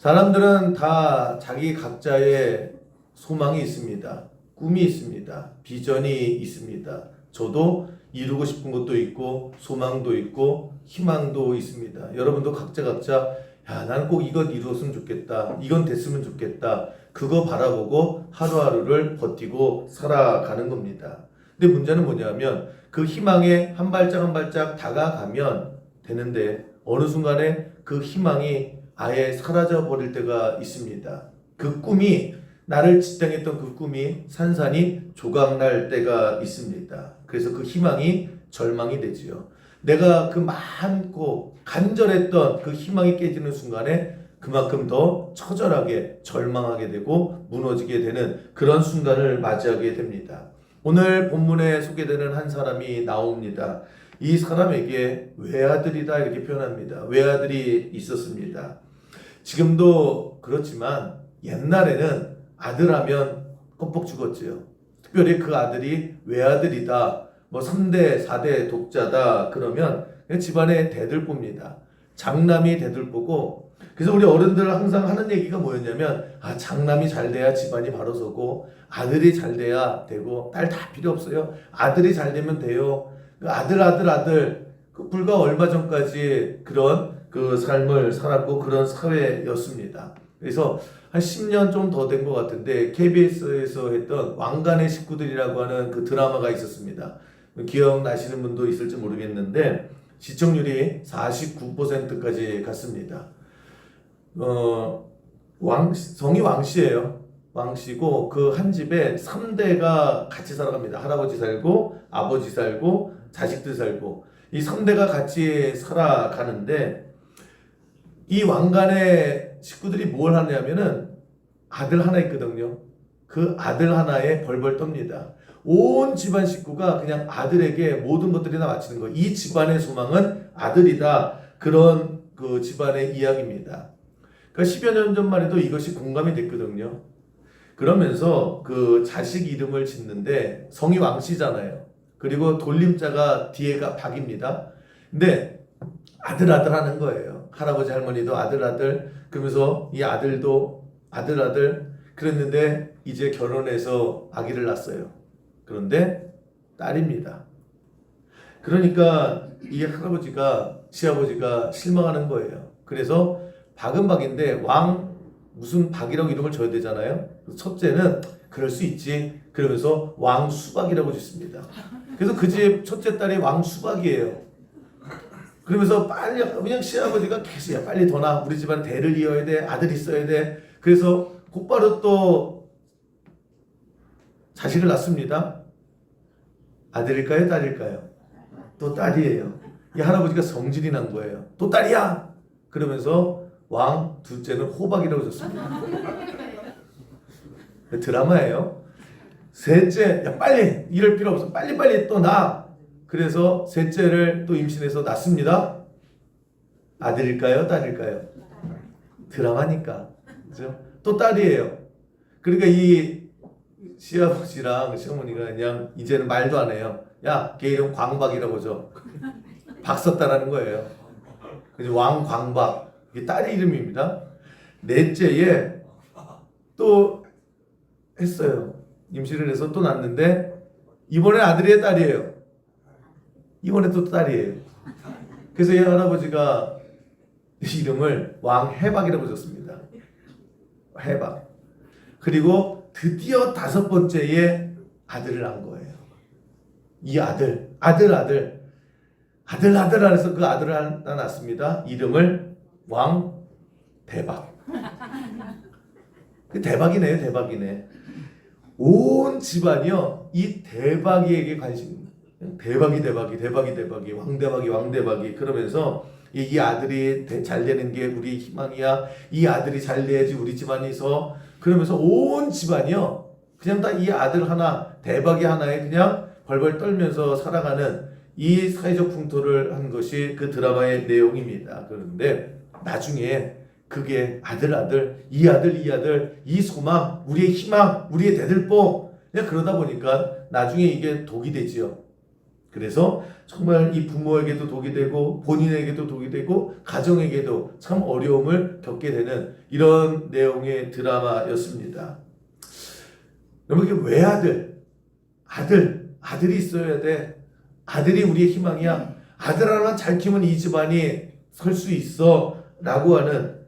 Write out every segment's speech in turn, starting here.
사람들은 다 자기 각자의 소망이 있습니다. 꿈이 있습니다. 비전이 있습니다. 저도 이루고 싶은 것도 있고 소망도 있고 희망도 있습니다. 여러분도 각자 야, 나는 꼭 이것 이루었으면 좋겠다. 이건 됐으면 좋겠다. 그거 바라보고 하루하루를 버티고 살아가는 겁니다. 근데 문제는 뭐냐면 그 희망에 한 발짝 한 발짝 다가가면 되는데 어느 순간에 그 희망이 아예 사라져 버릴 때가 있습니다. 그 꿈이 나를 지탱했던 그 꿈이 산산이 조각날 때가 있습니다. 그래서 그 희망이 절망이 되지요. 내가 그 많고 간절했던 그 희망이 깨지는 순간에 그만큼 더 처절하게 절망하게 되고 무너지게 되는 그런 순간을 맞이하게 됩니다. 오늘 본문에 소개되는 한 사람이 나옵니다. 이 사람에게 외아들이다 이렇게 표현합니다. 외아들이 있었습니다. 지금도 그렇지만 옛날에는 아들하면 껌뻑 죽었지요. 특별히 그 아들이 외아들이다, 뭐 3대, 4대 독자다 그러면 집안에 대들보입니다. 장남이 대들보고, 그래서 우리 어른들 항상 하는 얘기가 뭐였냐면, 장남이 잘 돼야 집안이 바로 서고 아들이 잘 돼야 되고, 딸 다 필요 없어요. 아들이 잘 되면 돼요. 아들 그 불과 얼마 전까지 그런 그 삶을 살았고 그런 사회였습니다. 그래서 한 10년 좀 더 된 것 같은데 KBS에서 했던 왕관의 식구들이라고 하는 그 드라마가 있었습니다. 기억나시는 분도 있을지 모르겠는데 시청률이 49%까지 갔습니다. 성이 왕씨예요. 왕씨고 그 한 집에 3대가 같이 살아갑니다. 할아버지 살고 아버지 살고 자식들 살고 이 3대가 같이 살아가는데 이 왕관의 식구들이 뭘 하냐면은 아들 하나 있거든요. 그 아들 하나에 벌벌 떱니다. 온 집안 식구가 그냥 아들에게 모든 것들이 다 바치는 거예요. 이 집안의 소망은 아들이다. 그런 그 집안의 이야기입니다. 그러니까 10여 년 전만 해도 이것이 공감이 됐거든요. 그러면서 그 자식 이름을 짓는데 성이 왕씨잖아요. 그리고 돌림자가 뒤에가 박입니다. 근데 아들 하는 거예요. 할아버지 할머니도 아들 그러면서 이 아들도 아들 그랬는데 이제 결혼해서 아기를 낳았어요. 그런데 딸입니다. 그러니까 이 할아버지가 시아버지가 실망하는 거예요. 그래서 박은 박인데 무슨 박이라고 이름을 줘야 되잖아요. 첫째는 그럴 수 있지 그러면서 왕수박이라고 짓습니다. 그래서 그 집 첫째 딸이 왕수박이에요. 그러면서 빨리 그냥 시아버지가 계속 야 빨리 더 나 우리 집안 대를 이어야 돼 아들 있어야 돼. 그래서 곧바로 또 자식을 낳습니다. 아들일까요 딸일까요? 또 딸이에요. 이 할아버지가 성질이 난 거예요. 또 딸이야. 그러면서 왕 둘째는 호박이라고 줬습니다. 드라마예요. 셋째 야 빨리 이럴 필요 없어 빨리 또 낳아. 그래서 셋째를 또 임신해서 낳습니다. 아들일까요? 딸일까요? 드라마니까. 그죠? 또 딸이에요. 그러니까 이 시아버지랑 시어머니가 그냥 이제는 말도 안 해요. 야, 걔 이름 광박이라고 줘. 박 썼다라는 거예요. 그래서 왕광박. 이게 딸의 이름입니다. 넷째에 또 했어요. 임신을 해서 또 낳는데 이번에 아들이에요, 딸이에요? 이번에 또 딸이에요. 그래서 이 할아버지가 이름을 왕해박이라고 줬습니다. 해박. 그리고 드디어 5번째에 아들을 낳은 거예요. 이 아들 안에서 그 아들을 하나 낳습니다. 이름을 왕대박. 그 대박이네. 온 집안이요 이 대박이에게 관심. 대박이 왕대박이 그러면서 이 아들이 잘 되는 게 우리 희망이야. 이 아들이 잘 돼야지 우리 집안이서. 그러면서 온 집안이요 그냥 다 이 아들 하나 대박이 하나에 그냥 벌벌 떨면서 살아가는 이 사회적 풍토를 한 것이 그 드라마의 내용입니다. 그런데 나중에 그게 이 아들 이 소망 우리의 희망 우리의 대들보 그냥 그러다 보니까 나중에 이게 독이 되지요. 그래서 정말 이 부모에게도 독이 되고 본인에게도 독이 되고 가정에게도 참 어려움을 겪게 되는 이런 내용의 드라마였습니다. 여러분, 이게 외아들, 아들이 있어야 돼. 아들이 우리의 희망이야. 아들 하나만 잘 키우면 이 집안이 설 수 있어 라고 하는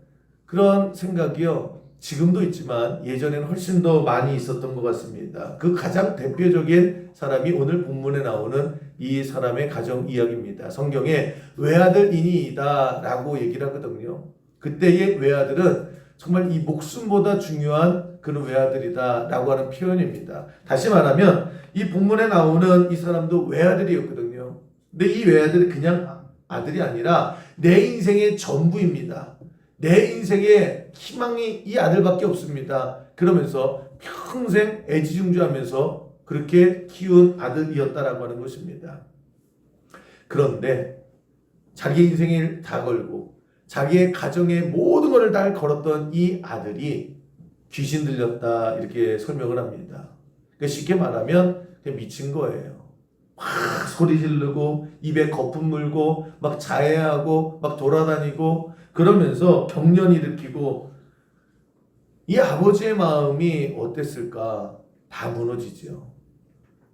그런 생각이요, 지금도 있지만 예전에는 훨씬 더 많이 있었던 것 같습니다. 그 가장 대표적인 사람이 오늘 본문에 나오는 이 사람의 가정 이야기입니다. 성경에 외아들이니이다 라고 얘기를 하거든요. 그때의 외아들은 정말 이 목숨보다 중요한 그런 외아들이다 라고 하는 표현입니다. 다시 말하면 이 본문에 나오는 이 사람도 외아들이었거든요. 근데 이 외아들이 그냥 아들이 아니라 내 인생의 전부입니다. 내 인생의 희망이 이 아들밖에 없습니다. 그러면서 평생 애지중지하면서 그렇게 키운 아들이었다라고 하는 것입니다. 그런데 자기 인생을 다 걸고 자기의 가정의 모든 것을 다 걸었던 이 아들이 귀신 들렸다 이렇게 설명을 합니다. 그러니까 쉽게 말하면 그냥 미친 거예요. 막 소리 지르고 입에 거품 물고 막 자해하고 막 돌아다니고 그러면서 경련 일으키고, 이 아버지의 마음이 어땠을까? 다 무너지죠.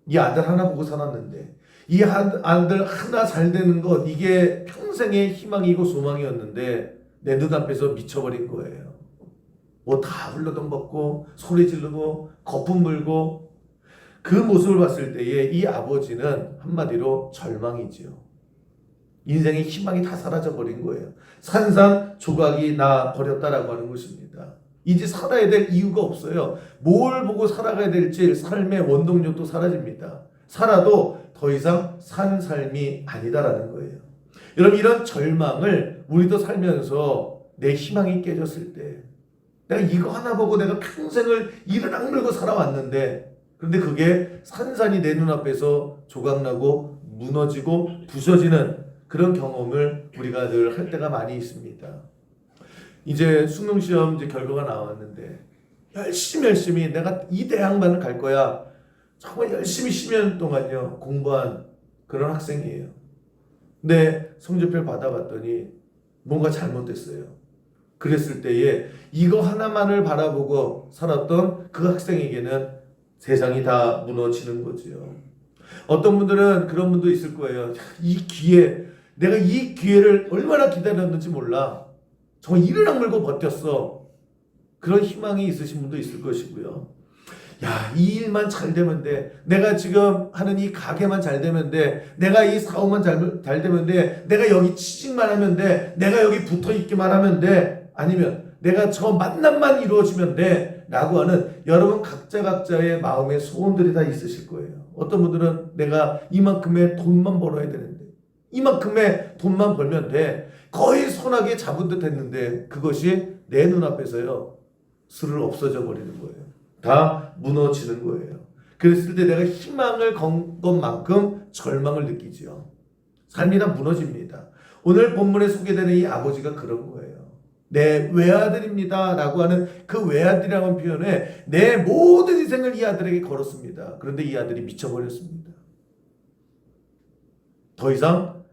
이 아들 하나 보고 살았는데 이 아들 하나 잘 되는 것, 이게 평생의 희망이고 소망이었는데 내 눈앞에서 미쳐버린 거예요. 뭐 다 흘러던 벗고 소리 지르고 거품 물고, 그 모습을 봤을 때에 이 아버지는 한마디로 절망이지요. 인생의 희망이 다 사라져버린 거예요. 산산조각이 나 버렸다라고 하는 것입니다. 이제 살아야 될 이유가 없어요. 뭘 보고 살아가야 될지 삶의 원동력도 사라집니다. 살아도 더 이상 산 삶이 아니다라는 거예요. 여러분, 이런 절망을 우리도 살면서 내 희망이 깨졌을 때, 내가 이거 하나 보고 내가 평생을 이를 악물고 살아왔는데, 그런데 그게 산산이 내 눈앞에서 조각나고 무너지고 부서지는 그런 경험을 우리가 늘 할 때가 많이 있습니다. 이제 수능시험 이제 결과가 나왔는데 열심히 내가 이 대학만을 갈 거야. 정말 열심히 10년 동안요 공부한 그런 학생이에요. 근데 성적표를 받아봤더니 뭔가 잘못됐어요. 그랬을 때에 이거 하나만을 바라보고 살았던 그 학생에게는 세상이 다 무너지는 거죠. 어떤 분들은 그런 분도 있을 거예요. 이 기회, 내가 이 기회를 얼마나 기다렸는지 몰라. 정말 이를 악물고 버텼어. 그런 희망이 있으신 분도 있을 것이고요. 야, 이 일만 잘 되면 돼. 내가 지금 하는 이 가게만 잘 되면 돼. 내가 이 사업만 잘 되면 돼. 내가 여기 취직만 하면 돼. 내가 여기 붙어 있기만 하면 돼. 아니면 내가 저 만남만 이루어지면 돼. 라고 하는 여러분 각자의 마음의 소원들이 다 있으실 거예요. 어떤 분들은 내가 이만큼의 돈만 벌어야 되는데, 이만큼의 돈만 벌면 돼. 거의 손아귀에 잡은 듯 했는데 그것이 내 눈앞에서요 스르르 없어져 버리는 거예요. 다 무너지는 거예요. 그랬을 때 내가 희망을 건 것만큼 절망을 느끼죠. 삶이 다 무너집니다. 오늘 본문에 소개되는 이 아버지가 그런 거예요. 내 외아들입니다 라고 하는 그 외아들이라는 표현에 내 모든 인생을 이 아들에게 걸었습니다. 그런데 이 아들이 미쳐버렸습니다. 더 이상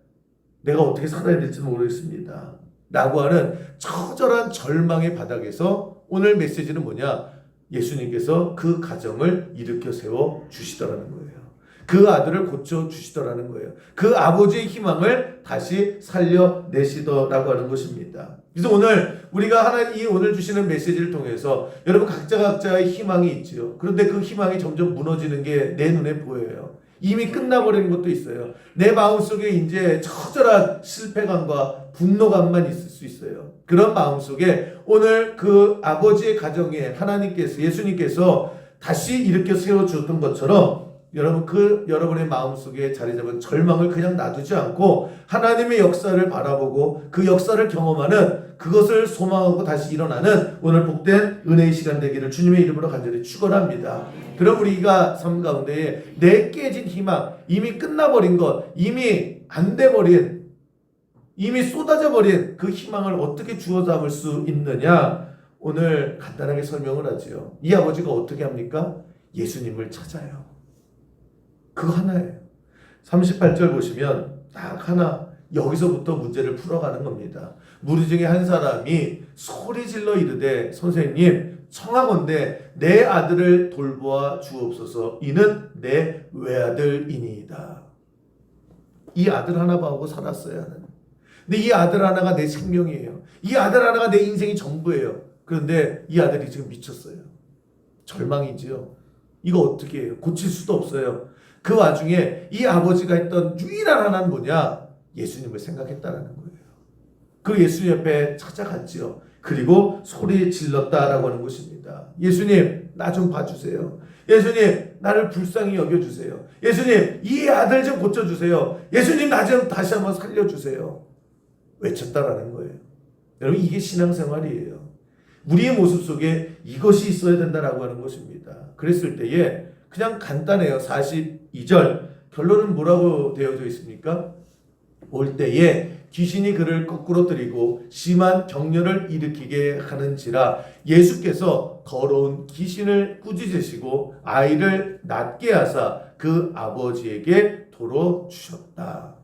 내가 어떻게 살아야 될지 모르겠습니다 라고 하는 처절한 절망의 바닥에서 오늘 메시지는 뭐냐? 예수님께서 그 가정을 일으켜 세워 주시더라는 거예요. 그 아들을 고쳐 주시더라는 거예요. 그 아버지의 희망을 다시 살려내시더라고 하는 것입니다. 그래서 오늘 우리가 하나님 이 오늘 주시는 메시지를 통해서 여러분 각자의 희망이 있죠. 그런데 그 희망이 점점 무너지는 게 내 눈에 보여요. 이미 끝나버리는 것도 있어요. 내 마음속에 이제 처절한 실패감과 분노감만 있을 수 있어요. 그런 마음속에 오늘 그 아버지의 가정에 하나님께서, 예수님께서 다시 일으켜 세워주었던 것처럼 여러분 여러분의 마음속에 자리 잡은 절망을 그냥 놔두지 않고 하나님의 역사를 바라보고 그 역사를 경험하는, 그것을 소망하고 다시 일어나는 오늘 복된 은혜의 시간 되기를 주님의 이름으로 간절히 축원합니다. 그럼 우리가 삶 가운데 내 깨진 희망, 이미 끝나버린 것, 이미 안 돼버린, 이미 쏟아져 버린 그 희망을 어떻게 주워 담을 수 있느냐? 오늘 간단하게 설명을 하지요. 이 아버지가 어떻게 합니까? 예수님을 찾아요. 그거 하나예요. 38절 보시면 딱 하나 여기서부터 문제를 풀어가는 겁니다. 무리 중에 한 사람이 소리질러 이르되 선생님 청하건대 내 아들을 돌보아 주옵소서. 이는 내 외아들이니이다. 이 아들 하나 봐오고 살았어요. 근데 이 아들 하나가 내 생명이에요. 이 아들 하나가 내 인생이 전부예요. 그런데 이 아들이 지금 미쳤어요. 절망이지요. 이거 어떻게 해요? 고칠 수도 없어요. 그 와중에 이 아버지가 했던 유일한 하나는 뭐냐? 예수님을 생각했다라는 거예요. 그 예수님 옆에 찾아갔지요. 그리고 소리 질렀다라고 하는 것입니다. 예수님, 나 좀 봐주세요. 예수님, 나를 불쌍히 여겨주세요. 예수님, 이 아들 좀 고쳐주세요. 예수님, 나 좀 다시 한번 살려주세요. 외쳤다라는 거예요. 여러분, 이게 신앙생활이에요. 우리의 모습 속에 이것이 있어야 된다라고 하는 것입니다. 그랬을 때에 그냥 간단해요. 42절 결론은 뭐라고 되어져 있습니까? 올 때에 귀신이 그를 거꾸로 들이고 심한 격렬을 일으키게 하는지라 예수께서 더러운 귀신을 꾸짖으시고 아이를 낫게 하사 그 아버지에게 도로 주셨다.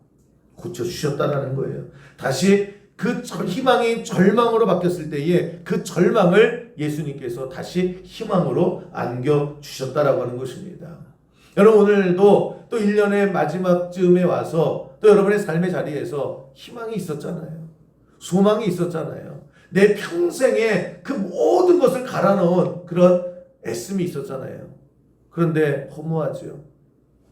고쳐주셨다라는 거예요. 다시 그 희망이 절망으로 바뀌었을 때에 그 절망을 예수님께서 다시 희망으로 안겨주셨다라고 하는 것입니다. 여러분 오늘도 또 1년의 마지막쯤에 와서 또 여러분의 삶의 자리에서 희망이 있었잖아요. 소망이 있었잖아요. 내 평생에 그 모든 것을 갈아넣은 그런 애씀이 있었잖아요. 그런데 허무하지요.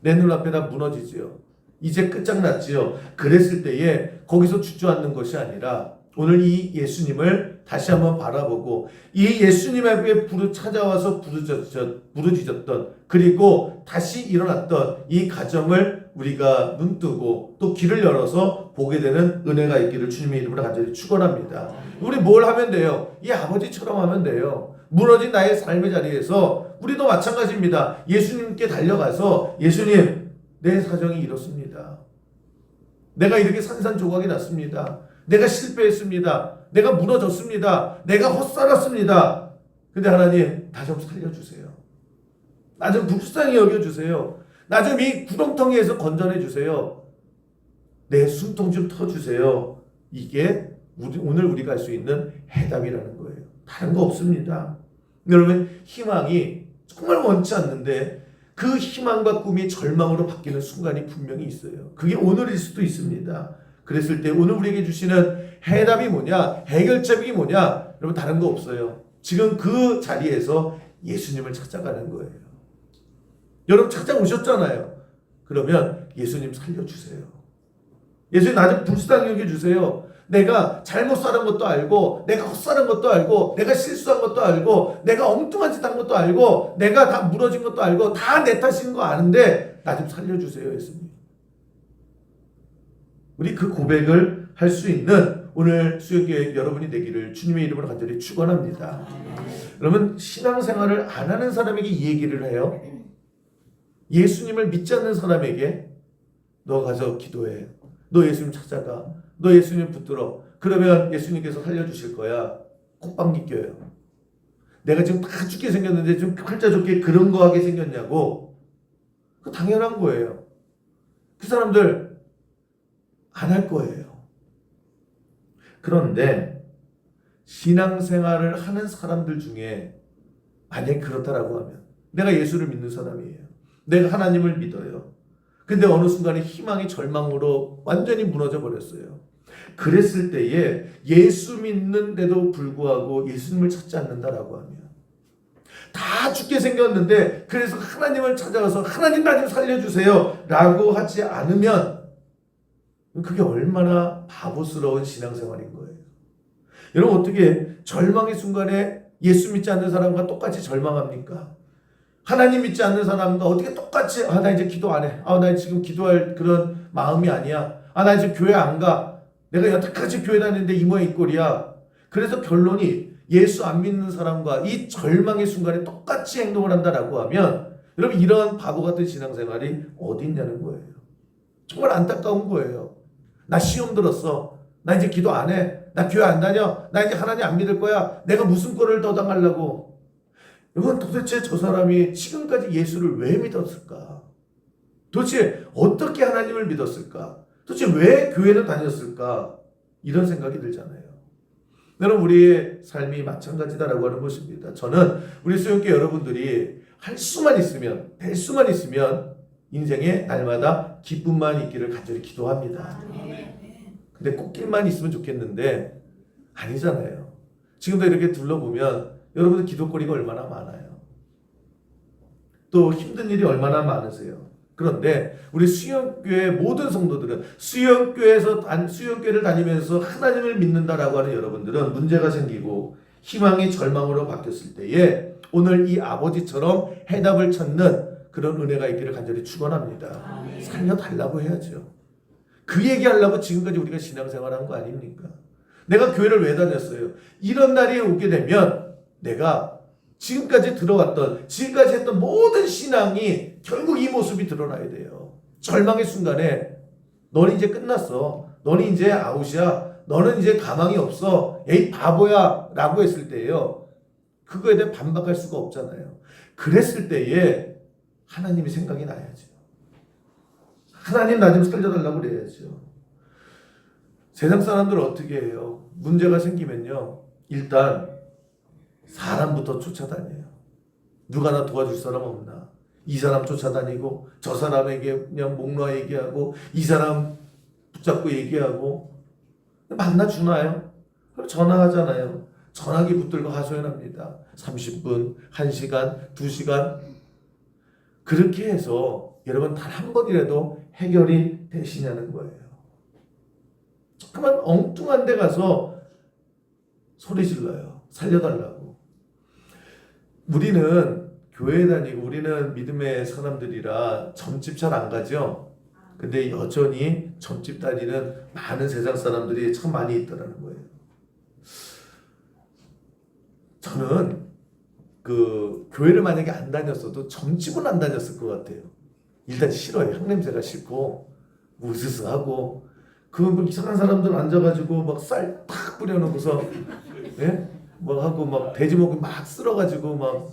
내 눈앞에 다 무너지지요. 이제 끝장났지요. 그랬을 때에 거기서 주저앉는 것이 아니라 오늘 이 예수님을 다시 한번 바라보고 이 예수님에게 찾아와서 부르짖었던 그리고 다시 일어났던 이 가정을 우리가 눈뜨고 또 길을 열어서 보게 되는 은혜가 있기를 주님의 이름으로 간절히 축원합니다. 우리 뭘 하면 돼요? 이 아버지처럼 하면 돼요. 무너진 나의 삶의 자리에서 우리도 마찬가지입니다. 예수님께 달려가서 예수님 내 사정이 이렇습니다. 내가 이렇게 산산조각이 났습니다. 내가 실패했습니다. 내가 무너졌습니다. 내가 헛살았습니다. 근데 하나님 나 좀 살려주세요. 나 좀 불쌍히 여겨주세요. 나 좀 이 구렁텅이에서 건져내주세요. 내 숨통 좀 터주세요. 이게 오늘 우리가 할 수 있는 해답이라는 거예요. 다른 거 없습니다. 여러분 희망이 정말 원치 않는데 그 희망과 꿈이 절망으로 바뀌는 순간이 분명히 있어요. 그게 오늘일 수도 있습니다. 그랬을 때 오늘 우리에게 주시는 해답이 뭐냐? 해결책이 뭐냐? 여러분 다른 거 없어요. 지금 그 자리에서 예수님을 찾아가는 거예요. 여러분 찾아오셨잖아요. 그러면 예수님 살려주세요. 예수님 나 좀 불쌍히 여겨주세요. 내가 잘못 살은 것도 알고 내가 헛살은 것도 알고 내가 실수한 것도 알고 내가 엉뚱한 짓 한 것도 알고 내가 다 무너진 것도 알고 다 내 탓인 거 아는데 나 좀 살려주세요. 예수님. 우리 그 고백을 할 수 있는 오늘 수요교회 여러분이 되기를 주님의 이름으로 간절히 축원합니다. 여러분 신앙생활을 안 하는 사람에게 이 얘기를 해요. 예수님을 믿지 않는 사람에게 너 가서 기도해. 너 예수님 찾아가. 너 예수님 붙들어. 그러면 예수님께서 살려주실 거야. 콧방귀 껴요. 내가 지금 다 죽게 생겼는데 좀 팔자 좋게 그런 거 하게 생겼냐고. 그 당연한 거예요. 그 사람들 안 할 거예요. 그런데 신앙생활을 하는 사람들 중에 만약에 그렇다라고 하면 내가 예수를 믿는 사람이에요. 내가 하나님을 믿어요. 근데 어느 순간에 희망이 절망으로 완전히 무너져 버렸어요. 그랬을 때에 예수 믿는데도 불구하고 예수님을 찾지 않는다라고 하면 다 죽게 생겼는데 그래서 하나님을 찾아가서 하나님 나 좀 살려주세요 라고 하지 않으면 그게 얼마나 바보스러운 신앙생활인 거예요. 여러분 어떻게 절망의 순간에 예수 믿지 않는 사람과 똑같이 절망합니까? 하나님 믿지 않는 사람과 어떻게 똑같이 나 이제 기도 안 해. 나 지금 기도할 그런 마음이 아니야. 나 이제 교회 안 가. 내가 여태까지 교회 다니는데 이 모양 이 꼴이야. 그래서 결론이 예수 안 믿는 사람과 이 절망의 순간에 똑같이 행동을 한다라고 하면 여러분 이런 바보 같은 신앙생활이 어디 있냐는 거예요. 정말 안타까운 거예요. 나 시험 들었어. 나 이제 기도 안 해. 나 교회 안 다녀. 나 이제 하나님 안 믿을 거야. 내가 무슨 꼴을 더 당하려고. 여러분 도대체 저 사람이 지금까지 예수를 왜 믿었을까? 도대체 어떻게 하나님을 믿었을까? 도대체 왜 교회를 다녔을까? 이런 생각이 들잖아요. 여러분, 우리의 삶이 마찬가지다라고 하는 것입니다. 저는 우리 수영교 여러분들이 할 수만 있으면, 될 수만 있으면 인생에 날마다 기쁨만 있기를 간절히 기도합니다. 근데 꽃길만 있으면 좋겠는데 아니잖아요. 지금도 이렇게 둘러보면 여러분들 기도거리가 얼마나 많아요. 또 힘든 일이 얼마나 많으세요. 그런데 우리 수영교회 모든 성도들은 수영교회를 다니면서 하나님을 믿는다라고 하는 여러분들은 문제가 생기고 희망이 절망으로 바뀌었을 때에 오늘 이 아버지처럼 해답을 찾는 그런 은혜가 있기를 간절히 축원합니다. 살려달라고 해야죠. 그 얘기하려고 지금까지 우리가 신앙생활한 거 아닙니까? 내가 교회를 왜 다녔어요? 이런 날이 오게 되면 내가 지금까지 했던 모든 신앙이 결국 이 모습이 드러나야 돼요. 절망의 순간에 너는 이제 끝났어. 너는 이제 아웃이야. 너는 이제 가망이 없어. 에이 바보야 라고 했을 때예요. 그거에 대해 반박할 수가 없잖아요. 그랬을 때에 하나님이 생각이 나야죠. 하나님 나 좀 살려달라고 그래야죠. 세상 사람들은 어떻게 해요? 문제가 생기면요, 일단 사람부터 쫓아다녀요. 누가 나 도와줄 사람 없나? 이 사람 쫓아다니고 저 사람에게 그냥 목 놓아 얘기하고 이 사람 붙잡고 얘기하고 만나주나요? 그럼 전화하잖아요. 전화기 붙들고 하소연합니다. 30분, 1시간, 2시간 그렇게 해서 여러분 단 한 번이라도 해결이 되시냐는 거예요. 조그만 엉뚱한 데 가서 소리 질러요. 살려달라고. 우리는 교회 다니고 우리는 믿음의 사람들이라 점집 잘 안 가죠. 근데 여전히 점집 다니는 많은 세상 사람들이 참 많이 있더라는 거예요. 저는 그 교회를 만약에 안 다녔어도 점집은 안 다녔을 것 같아요. 일단 싫어요. 향냄새가 싫고 우스스하고 그 이상한 사람들 앉아가지고 막 쌀 탁 뿌려놓고서 예? 뭐 하고 막 돼지목을 막 쓸어가지고 막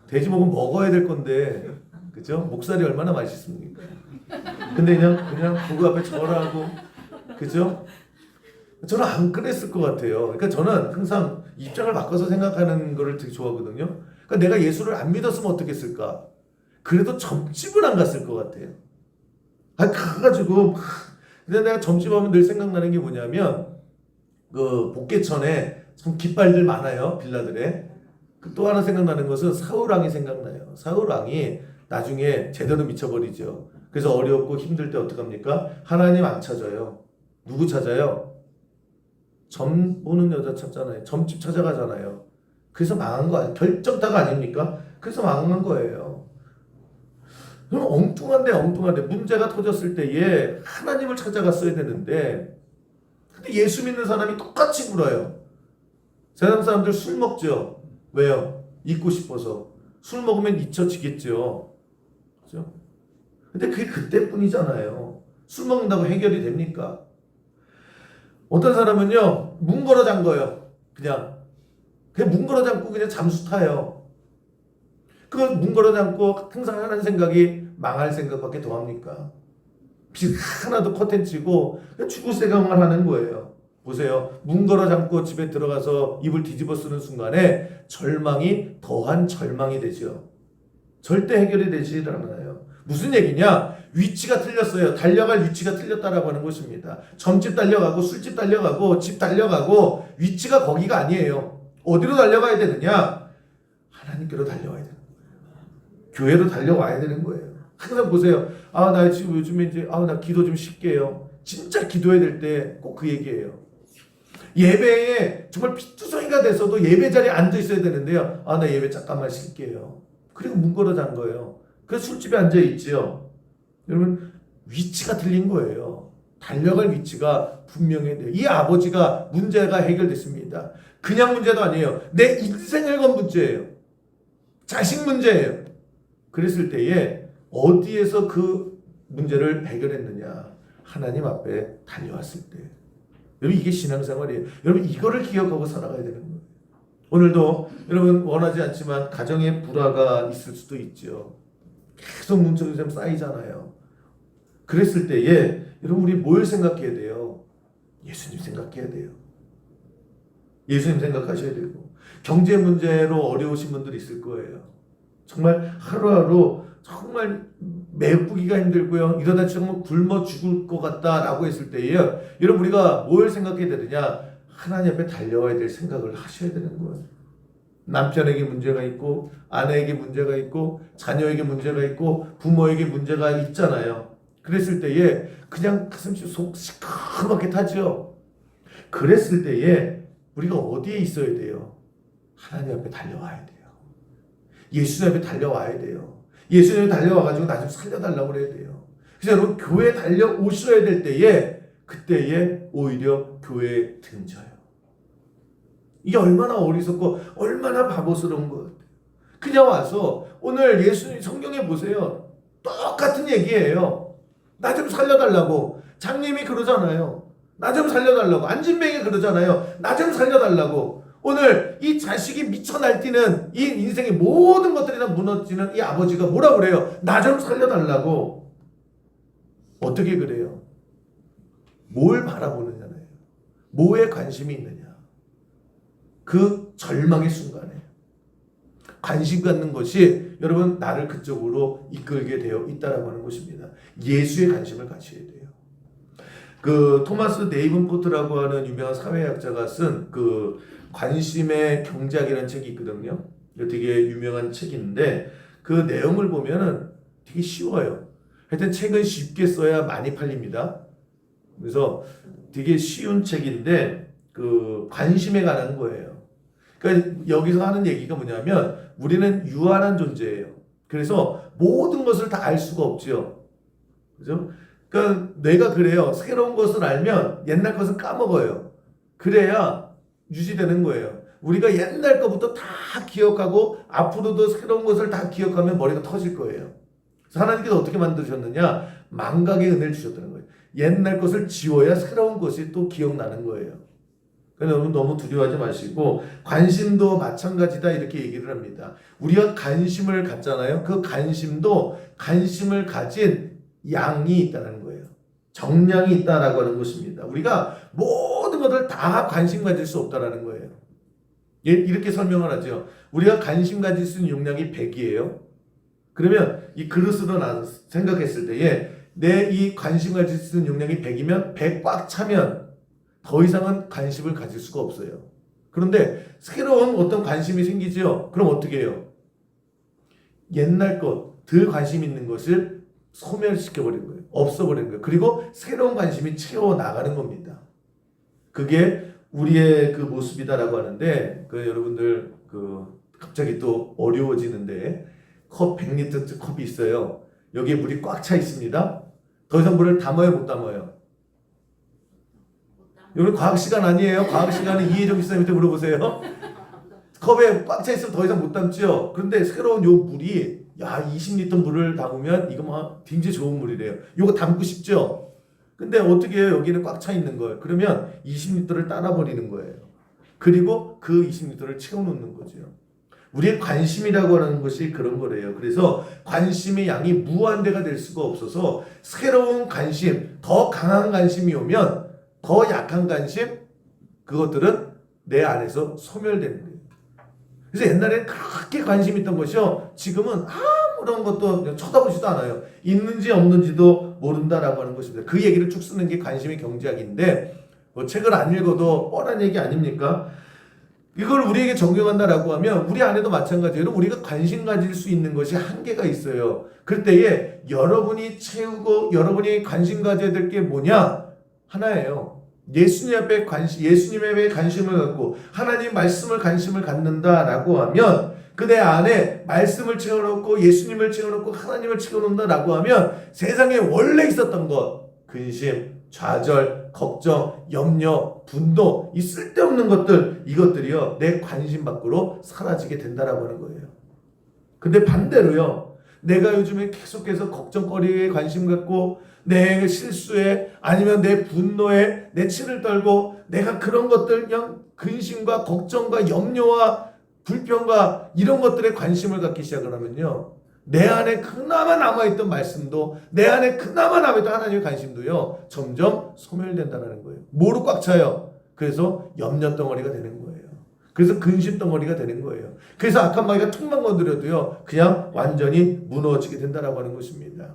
돼지목은 먹어야 될 건데 그죠? 목살이 얼마나 맛있습니까? 근데 그냥 그 앞에 절하고 그죠? 저는 안 그랬을 것 같아요. 그러니까 저는 항상 입장을 바꿔서 생각하는 거를 되게 좋아하거든요. 그러니까 내가 예수를 안 믿었으면 어떻게 했을까? 그래도 점집은 안 갔을 것 같아요. 가가지고 근데 내가 점집 하면 늘 생각나는 게 뭐냐면 그 복개천에 참 깃발들 많아요. 빌라들에. 또 하나 생각나는 것은 사울왕이 생각나요. 사울왕이 나중에 제대로 미쳐버리죠. 그래서 어렵고 힘들 때 어떡합니까? 하나님 안 찾아요. 누구 찾아요? 점 보는 여자 찾잖아요. 점집 찾아가잖아요. 그래서 망한 거 아니에요. 결정타가 아닙니까? 그래서 망한 거예요. 그럼 엉뚱한데 문제가 터졌을 때에 하나님을 찾아갔어야 되는데 근데 예수 믿는 사람이 똑같이 굴어요. 세상 사람들 술 먹죠. 왜요? 잊고 싶어서. 술 먹으면 잊혀지겠죠. 그죠? 근데 그게 그때뿐이잖아요. 술 먹는다고 해결이 됩니까? 어떤 사람은요, 문 걸어 잠궈요. 그냥 문 걸어 잠고 그냥 잠수 타요. 그걸 문 걸어 잠고 항상 하는 생각이 망할 생각밖에 더 합니까? 빚 하나도 커튼치고 죽을 생각만 하는 거예요. 보세요. 문 걸어 잠고 집에 들어가서 입을 뒤집어 쓰는 순간에 절망이 더한 절망이 되죠. 절대 해결이 되지 않아요. 무슨 얘기냐? 위치가 틀렸어요. 달려갈 위치가 틀렸다라고 하는 것입니다. 점집 달려가고 술집 달려가고 집 달려가고 위치가 거기가 아니에요. 어디로 달려가야 되느냐? 하나님께로 달려와야 되는 거예요. 교회로 달려와야 되는 거예요. 항상 보세요. 나 지금 요즘에 이제 나 기도 좀 쉴게요. 진짜 기도해야 될 때 꼭 그 얘기예요. 예배에 정말 피투성이가 돼서도 예배 자리에 앉아 있어야 되는데요. 나 예배 잠깐만 쉴게요. 그리고 문 걸어 잔 거예요. 그래서 술집에 앉아 있지요. 여러분 위치가 틀린 거예요. 달려갈 위치가 분명해야 돼요. 이 아버지가 문제가 해결됐습니다. 그냥 문제도 아니에요. 내 인생을 건 문제예요. 자식 문제예요. 그랬을 때에 어디에서 그 문제를 해결했느냐? 하나님 앞에 달려왔을 때. 여러분 이게 신앙생활이에요. 여러분 이거를 기억하고 살아가야 되는 거예요. 오늘도 여러분 원하지 않지만 가정에 불화가 있을 수도 있죠. 계속 문제점 쌓이잖아요. 그랬을 때에 여러분 우리 뭘 생각해야 돼요? 예수님 생각해야 돼요. 예수님 생각하셔야 되고 경제 문제로 어려우신 분들이 있을 거예요. 정말 하루하루 정말 메꾸기가 힘들고요. 이러다 정말 굶어 죽을 것 같다라고 했을 때에 여러분 우리가 뭘 생각해야 되느냐? 하나님 앞에 달려와야 될 생각을 하셔야 되는 거예요. 남편에게 문제가 있고 아내에게 문제가 있고 자녀에게 문제가 있고 부모에게 문제가 있잖아요. 그랬을 때에 그냥 가슴이 속 시커멓게 타죠. 그랬을 때에 우리가 어디에 있어야 돼요? 하나님 앞에 달려와야 돼요. 예수님 앞에 달려와야 돼요. 예수님 앞에 달려와가지고 나 좀 살려달라고 그래야 돼요. 그래서 여러분 교회에 달려오셔야 될 때에 그때에 오히려 교회에 등져요. 이게 얼마나 어리석고 얼마나 바보스러운 것 같아요. 그냥 와서 오늘 예수님 성경에 보세요. 똑같은 얘기예요. 나 좀 살려달라고. 장님이 그러잖아요. 나 좀 살려달라고. 안진뱅이 그러잖아요. 나 좀 살려달라고. 오늘 이 자식이 미쳐 날뛰는 이 인생의 모든 것들이 다 무너지는 이 아버지가 뭐라 그래요? 나 좀 살려달라고. 어떻게 그래요? 뭘 바라보느냐네요. 뭐에 관심이 있느냐. 그 절망의 순간에 관심 갖는 것이 여러분 나를 그쪽으로 이끌게 되어 있다라고 하는 것입니다. 예수의 관심을 가져야 돼요. 그 토마스 네이븐포트라고 하는 유명한 사회학자가 쓴 그 관심의 경제학이라는 책이 있거든요. 되게 유명한 책인데 그 내용을 보면은 되게 쉬워요. 하여튼 책은 쉽게 써야 많이 팔립니다. 그래서 되게 쉬운 책인데 그 관심에 관한 거예요. 그러니까 여기서 하는 얘기가 뭐냐면 우리는 유한한 존재예요. 그래서 모든 것을 다 알 수가 없죠. 그죠? 그러니까 뇌가 그래요. 새로운 것을 알면 옛날 것은 까먹어요. 그래야 유지되는 거예요. 우리가 옛날 것부터 다 기억하고 앞으로도 새로운 것을 다 기억하면 머리가 터질 거예요. 그래서 하나님께서 어떻게 만드셨느냐? 망각의 은혜를 주셨다는 거예요. 옛날 것을 지워야 새로운 것이 또 기억나는 거예요. 여러분 너무 두려워하지 마시고 관심도 마찬가지다 이렇게 얘기를 합니다. 우리가 관심을 갖잖아요. 그 관심도 관심을 가진 양이 있다는 거예요. 정량이 있다라고 하는 것입니다. 우리가 모든 것을 다 관심 가질 수 없다라는 거예요. 이렇게 설명을 하죠. 우리가 관심 가질 수 있는 용량이 100이에요. 그러면 이 그릇으로 생각했을 때에 내 이 관심 가질 수 있는 용량이 100이면 100 꽉 차면 더 이상은 관심을 가질 수가 없어요. 그런데 새로운 어떤 관심이 생기죠. 그럼 어떻게 해요? 옛날 것, 덜 관심 있는 것을 소멸시켜버리는 거예요. 없어버리는 거예요. 그리고 새로운 관심이 채워나가는 겁니다. 그게 우리의 그 모습이다라고 하는데 여러분들 갑자기 또 어려워지는데 컵 100리터 컵이 있어요. 여기에 물이 꽉 차 있습니다. 더 이상 물을 담아요, 못 담아요? 여러분 과학 시간 아니에요? 과학 시간은 이해정 기사님한테 물어보세요. 컵에 꽉 차 있으면 더 이상 못 담죠. 그런데 새로운 요 물이 20리터 물을 담으면 이거 막 굉장히 좋은 물이래요. 요거 담고 싶죠. 근데 어떻게 해요? 여기는 꽉 차 있는 거예요. 그러면 20리터를 따라 버리는 거예요. 그리고 그 20리터를 채워 놓는 거죠. 우리의 관심이라고 하는 것이 그런 거래요. 그래서 관심의 양이 무한대가 될 수가 없어서 새로운 관심, 더 강한 관심이 오면 더 약한 관심, 그것들은 내 안에서 소멸되는 거예요. 그래서 옛날에는 그렇게 관심이 있던 것이요. 지금은 아무런 것도 쳐다보지도 않아요. 있는지 없는지도 모른다라고 하는 것입니다. 그 얘기를 쭉 쓰는 게 관심의 경제학인데 책을 안 읽어도 뻔한 얘기 아닙니까? 이걸 우리에게 적용한다라고 하면 우리 안에도 마찬가지로 우리가 관심 가질 수 있는 것이 한계가 있어요. 그럴 때에 여러분이 채우고 여러분이 관심 가져야 될 게 뭐냐? 하나예요. 예수님에 관심을 갖고 하나님 말씀을 관심을 갖는다라고 하면 그 내 안에 말씀을 채워놓고 예수님을 채워놓고 하나님을 채워놓는다라고 하면 세상에 원래 있었던 것, 근심, 좌절, 걱정, 염려, 분노, 이 쓸데없는 것들, 이것들이요 내 관심 밖으로 사라지게 된다라고 하는 거예요. 근데 반대로요, 내가 요즘에 계속해서 걱정거리에 관심 갖고 내 실수에 아니면 내 분노에 내 치를 떨고 내가 그런 것들 그냥 근심과 걱정과 염려와 불평과 이런 것들에 관심을 갖기 시작을 하면요, 내 안에 그나마 남아있던 말씀도, 내 안에 그나마 남아있던 하나님의 관심도요, 점점 소멸된다는 거예요. 뭐로 꽉 차요? 그래서 염려 덩어리가 되는 거예요. 그래서 근심 덩어리가 되는 거예요. 그래서 악한 마귀가 툭만 건드려도요, 그냥 완전히 무너지게 된다라고 하는 것입니다.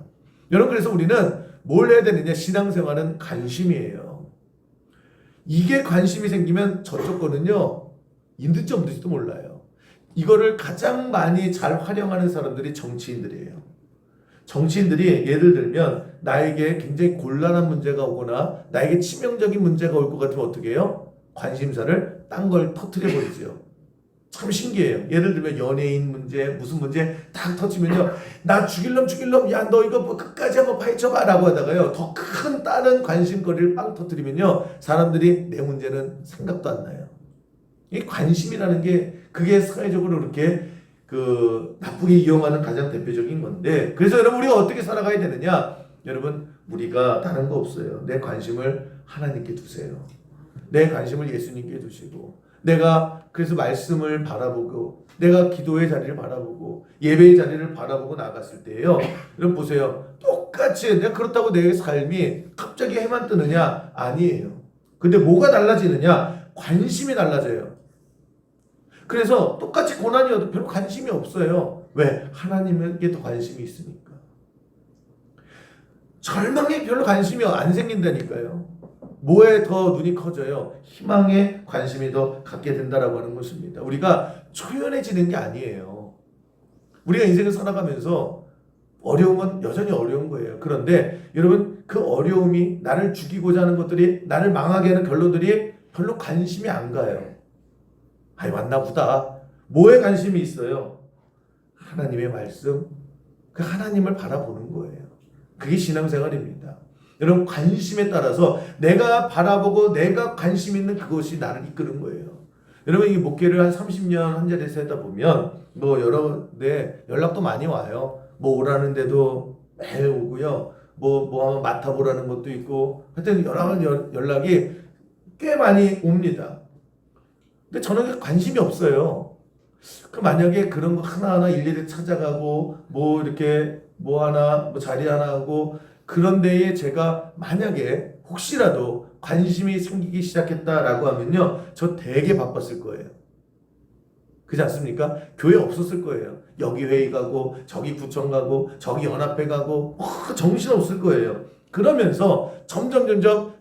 여러분, 그래서 우리는 뭘 해야 되느냐? 신앙생활은 관심이에요. 이게 관심이 생기면 저쪽 거는요, 있는지 없는지도 몰라요. 이거를 가장 많이 잘 활용하는 사람들이 정치인들이에요. 정치인들이 예를 들면 나에게 굉장히 곤란한 문제가 오거나 나에게 치명적인 문제가 올 것 같으면 어떻게 해요? 관심사를 딴 걸 터뜨려 버리죠. 참 신기해요. 예를 들면 연예인 문제, 무슨 문제 딱 터지면요, 나 죽일 놈, 야 너 이거 뭐 끝까지 한번 파헤쳐봐 라고 하다가요, 더 큰 다른 관심거리를 빵 터뜨리면요, 사람들이 내 문제는 생각도 안 나요. 이 관심이라는 게 그게 사회적으로 그렇게 나쁘게 이용하는 가장 대표적인 건데, 그래서 여러분, 우리가 어떻게 살아가야 되느냐? 여러분, 우리가 다른 거 없어요. 내 관심을 하나님께 두세요. 내 관심을 예수님께 두시고, 내가 그래서 말씀을 바라보고, 내가 기도의 자리를 바라보고, 예배의 자리를 바라보고 나갔을 때예요, 여러분 보세요. 똑같이 내가 그렇다고 내 삶이 갑자기 해만 뜨느냐? 아니에요. 근데 뭐가 달라지느냐? 관심이 달라져요. 그래서 똑같이 고난이어도 별로 관심이 없어요. 왜? 하나님께 더 관심이 있으니까. 절망에 별로 관심이 안 생긴다니까요. 뭐에 더 눈이 커져요? 희망에 관심이 더 갖게 된다라고 하는 것입니다. 우리가 초연해지는 게 아니에요. 우리가 인생을 살아가면서 어려움은 여전히 어려운 거예요. 그런데 여러분, 그 어려움이 나를 죽이고자 하는 것들이, 나를 망하게 하는 결론들이 별로 관심이 안 가요. 아이, 왔나 보다. 뭐에 관심이 있어요? 하나님의 말씀, 그 하나님을 바라보는 거예요. 그게 신앙생활입니다. 여러분, 관심에 따라서 내가 바라보고 내가 관심 있는 그것이 나를 이끄는 거예요. 여러분, 이 목회를 한 30년 한 자리에서 하다 보면 뭐 여러 연락도 많이 와요. 뭐 오라는데도 매일 오고요. 뭐 한번 맡아보라는 것도 있고, 하여튼 여러 연락이 꽤 많이 옵니다. 근데 저는 관심이 없어요. 그 만약에 그런 거 하나하나 일일이 찾아가고 뭐 이렇게 뭐 하나 뭐 자리 하나 하고 그런 데에 제가 만약에 혹시라도 관심이 생기기 시작했다라고 하면요, 저 되게 바빴을 거예요. 그렇지 않습니까? 교회 없었을 거예요. 여기 회의 가고 저기 구청 가고 저기 연합회 가고 정신 없을 거예요. 그러면서 점점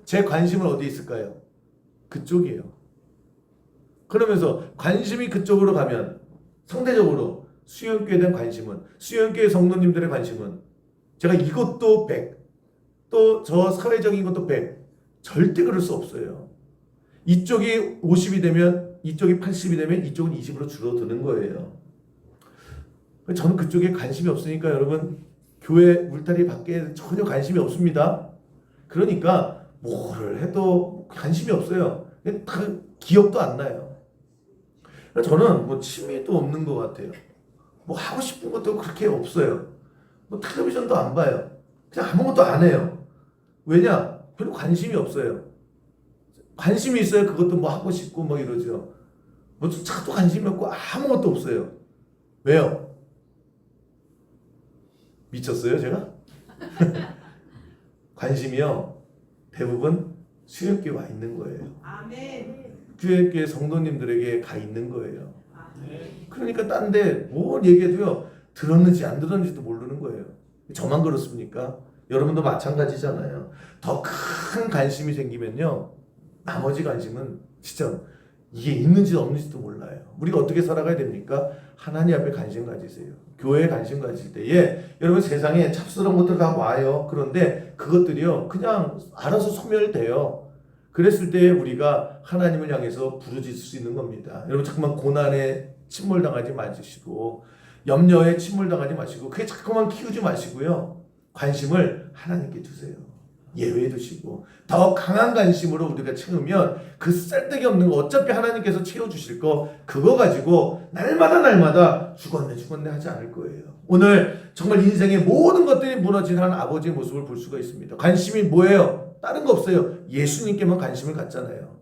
제 관심은 어디 있을까요? 그쪽이에요. 그러면서 관심이 그쪽으로 가면 상대적으로 수영교회에 대한 관심은, 수영교회 성도님들의 관심은 제가 이것도 100, 또 저 사회적인 것도 100, 절대 그럴 수 없어요. 이쪽이 50이 되면 이쪽이 80이 되면 이쪽은 20으로 줄어드는 거예요. 저는 그쪽에 관심이 없으니까 여러분, 교회 울타리 밖에 전혀 관심이 없습니다. 그러니까 뭐를 해도 관심이 없어요. 다 기억도 안 나요. 저는 뭐 취미도 없는 것 같아요. 뭐 하고 싶은 것도 그렇게 없어요. 뭐 텔레비전도 안 봐요. 그냥 아무것도 안 해요. 왜냐? 별로 관심이 없어요. 관심이 있어야 그것도 뭐 하고 싶고 뭐 이러죠. 뭐 차도 관심이 없고 아무것도 없어요. 왜요? 미쳤어요, 제가? 관심이요, 대부분 수영교회 와 있는 거예요. 아멘. 교회 성도님들에게 가 있는 거예요. 그러니까 딴 데 뭘 얘기해도요, 들었는지 안 들었는지도 모르는 거예요. 저만 그렇습니까? 여러분도 마찬가지잖아요. 더 큰 관심이 생기면요, 나머지 관심은 진짜 이게 있는지 없는지도 몰라요. 우리가 어떻게 살아가야 됩니까? 하나님 앞에 관심 가지세요. 교회에 관심 가질 때에 여러분, 세상에 찹스러운 것들 다 와요. 그런데 그것들이요, 그냥 알아서 소멸돼요. 그랬을 때 우리가 하나님을 향해서 부르짖을 수 있는 겁니다. 여러분, 자꾸만 고난에 침몰당하지 마시고, 염려에 침몰당하지 마시고, 그게 자꾸만 키우지 마시고요, 관심을 하나님께 두세요. 예외 두시고, 더 강한 관심으로 우리가 채우면 그 쓸데기 없는 거 어차피 하나님께서 채워주실 거, 그거 가지고 날마다 죽었네 하지 않을 거예요. 오늘 정말 인생의 모든 것들이 무너진 한 아버지의 모습을 볼 수가 있습니다. 관심이 뭐예요? 다른 거 없어요. 예수님께만 관심을 갖잖아요.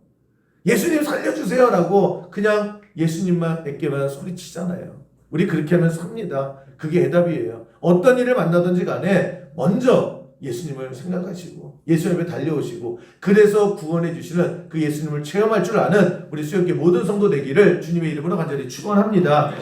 예수님 살려주세요 라고 그냥 예수님만 에게만 소리치잖아요. 우리 그렇게 하면 삽니다. 그게 해답이에요. 어떤 일을 만나든지 간에 먼저 예수님을 생각하시고 예수 앞에 달려오시고 그래서 구원해 주시는 그 예수님을 체험할 줄 아는 우리 수영계 모든 성도 되기를 주님의 이름으로 간절히 축원합니다.